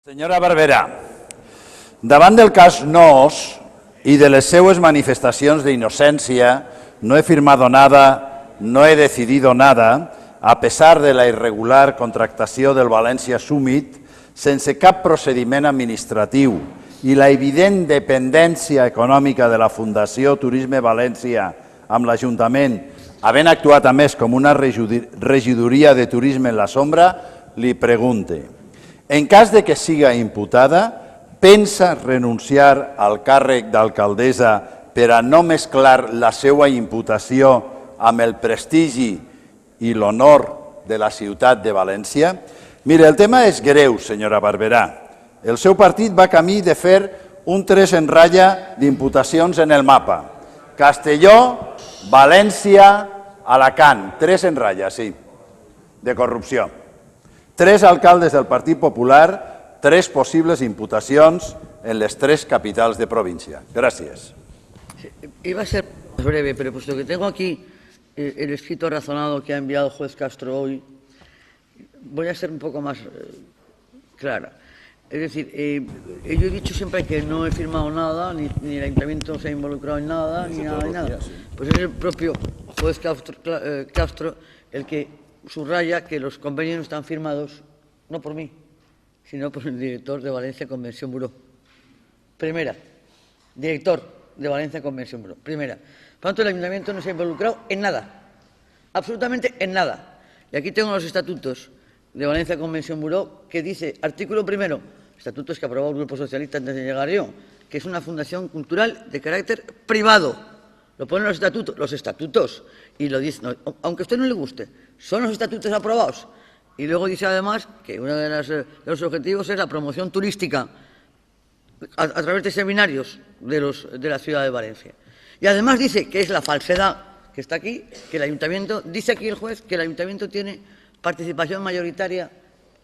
Senyora Barberà, davant del cas Noos i de les seues manifestacions d'innocència, no he firmado nada, no he decidido nada, a pesar de la irregular contractació del València Summit, sense cap procediment administratiu i la evident dependència econòmica de la Fundació Turisme València amb l'Ajuntament, havent actuat a més com una regidoria de turisme en la sombra, li pregunte: en cas de que siga imputada, pensa renunciar al càrrec d'alcaldessa per a no mesclar la seva imputació amb el prestigi i l'honor de la ciutat de València? Mire, el tema és greu, senyora Barberà. El seu partit va camí de fer un 3 en ratlla d'imputacions en el mapa. Castelló, València, Alacant, 3 en ratlla, sí, de corrupció. 3 alcaldes del Partit Popular, 3 posibles imputacions en les 3 capitals de provincia. Gracias. Iba a ser breve, pero puesto que tengo aquí el escrito razonado que ha enviado el juez Castro hoy, voy a ser un poco más clara. Es decir, yo he dicho siempre que no he firmado nada, ni el ayuntamiento se ha involucrado en nada, ni nada. Pues es el propio juez Castro el que subraya que los convenios no están firmados, no por mí, sino por el director de Valencia Convención Buró. Primera, director de Valencia Convención Buró. Primera. Por tanto, el ayuntamiento no se ha involucrado en nada, absolutamente en nada. Y aquí tengo los estatutos de Valencia Convención Buró que dice, artículo primero, estatutos que aprobó el Grupo Socialista antes de llegar yo, que es una fundación cultural de carácter privado. Lo ponen los estatutos, y lo dice, no, aunque a usted no le guste, son los estatutos aprobados. Y luego dice además que uno de los objetivos es la promoción turística a través de seminarios de la ciudad de Valencia. Y además dice que es la falsedad que está aquí, que el ayuntamiento, dice aquí el juez, que el ayuntamiento tiene participación mayoritaria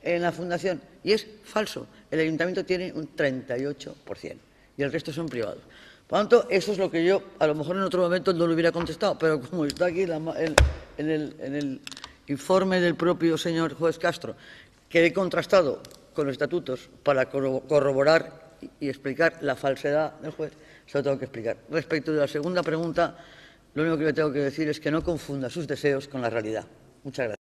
en la fundación. Y es falso. El ayuntamiento tiene un 38% y el resto son privados. Por lo tanto, eso es lo que yo, a lo mejor en otro momento no lo hubiera contestado, pero como está aquí en el informe del propio señor juez Castro, que he contrastado con los estatutos para corroborar y explicar la falsedad del juez, se lo tengo que explicar. Respecto de la segunda pregunta, lo único que le tengo que decir es que no confunda sus deseos con la realidad. Muchas gracias.